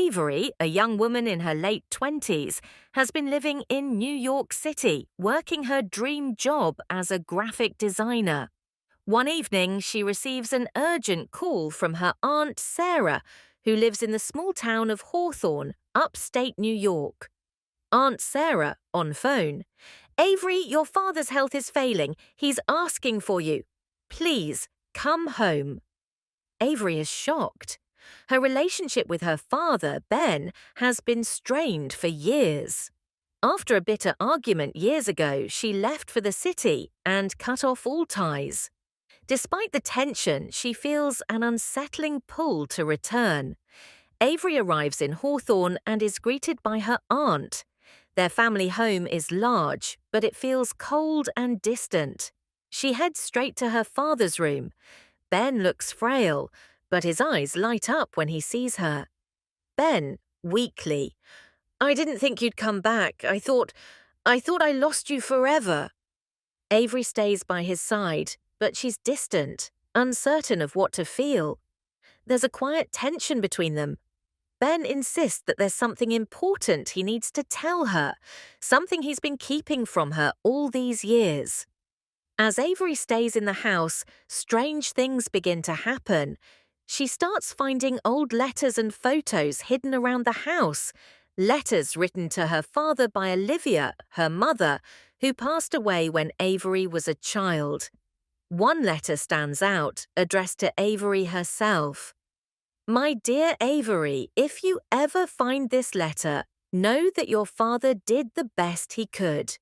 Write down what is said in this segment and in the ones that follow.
Avery, a young woman in her late 20s, has been living in New York City, working her dream job as a graphic designer. One evening, she receives an urgent call from her Aunt Sarah, who lives in the small town of Hawthorne, upstate New York. Aunt Sarah, on phone. "Avery, your father's health is failing. He's asking for you. Please, come home." Avery is shocked. Her relationship with her father, Ben, has been strained for years. After a bitter argument years ago, she left for the city and cut off all ties. Despite the tension, she feels an unsettling pull to return. Avery arrives in Hawthorne and is greeted by her aunt. Their family home is large, but it feels cold and distant. She heads straight to her father's room. Ben looks frail, but his eyes light up when he sees her. Ben, weakly, "I didn't think you'd come back. I thought I lost you forever." Avery stays by his side, but she's distant, uncertain of what to feel. There's a quiet tension between them. Ben insists that there's something important he needs to tell her, something he's been keeping from her all these years. As Avery stays in the house, strange things begin to happen. She starts finding old letters and photos hidden around the house, letters written to her father by Olivia, her mother, who passed away when Avery was a child. One letter stands out, addressed to Avery herself. "My dear Avery, if you ever find this letter, know that your father did the best he could.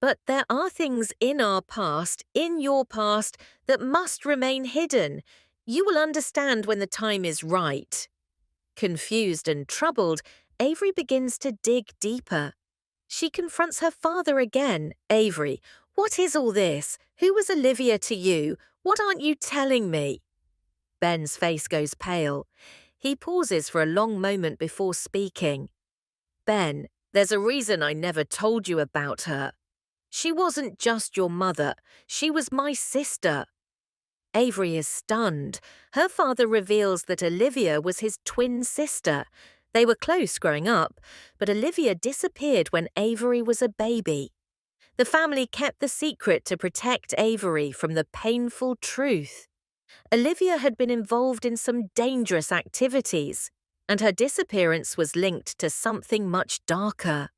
But there are things in our past, in your past, that must remain hidden. You will understand when the time is right." Confused and troubled, Avery begins to dig deeper. She confronts her father again. "Avery, what is all this? Who was Olivia to you? What aren't you telling me?" Ben's face goes pale. He pauses for a long moment before speaking. "Ben, there's a reason I never told you about her. She wasn't just your mother, she was my sister." Avery is stunned. Her father reveals that Olivia was his twin sister. They were close growing up, but Olivia disappeared when Avery was a baby. The family kept the secret to protect Avery from the painful truth. Olivia had been involved in some dangerous activities, and her disappearance was linked to something much darker.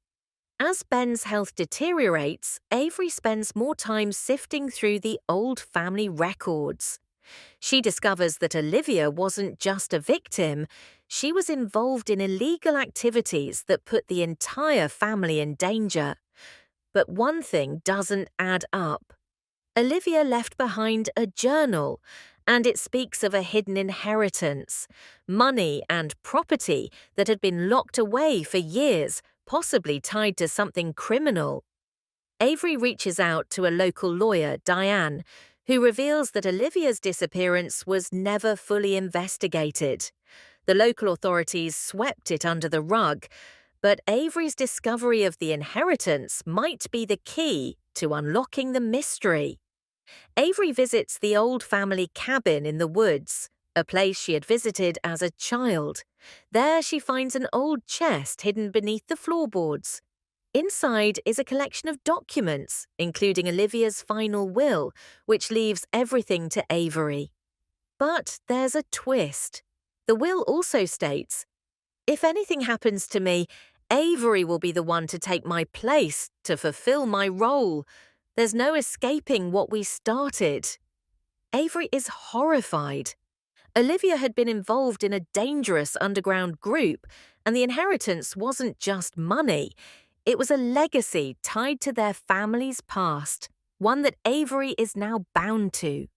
As Ben's health deteriorates, Avery spends more time sifting through the old family records. She discovers that Olivia wasn't just a victim, she was involved in illegal activities that put the entire family in danger. But one thing doesn't add up. Olivia left behind a journal, and it speaks of a hidden inheritance, money and property that had been locked away for years, possibly tied to something criminal. Avery reaches out to a local lawyer, Diane, who reveals that Olivia's disappearance was never fully investigated. The local authorities swept it under the rug, but Avery's discovery of the inheritance might be the key to unlocking the mystery. Avery visits the old family cabin in the woods, a place she had visited as a child. There she finds an old chest hidden beneath the floorboards. Inside is a collection of documents, including Olivia's final will, which leaves everything to Avery. But there's a twist. The will also states, "If anything happens to me, Avery will be the one to take my place, to fulfill my role. There's no escaping what we started." Avery is horrified. Olivia had been involved in a dangerous underground group, and the inheritance wasn't just money. It was a legacy tied to their family's past, one that Avery is now bound to.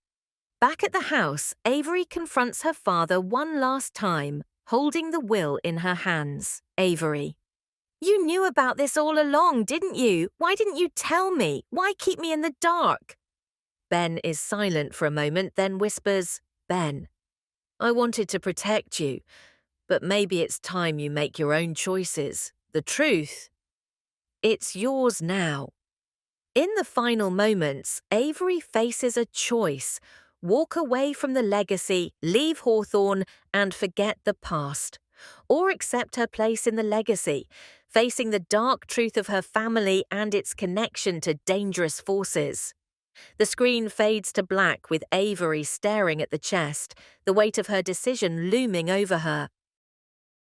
Back at the house, Avery confronts her father one last time, holding the will in her hands. "Avery, you knew about this all along, didn't you? Why didn't you tell me? Why keep me in the dark?" Ben is silent for a moment, then whispers, "Ben, I wanted to protect you, but maybe it's time you make your own choices. The truth, it's yours now." In the final moments, Avery faces a choice: walk away from the legacy, leave Hawthorne, and forget the past, or accept her place in the legacy, facing the dark truth of her family and its connection to dangerous forces. The screen fades to black with Avery staring at the chest, the weight of her decision looming over her.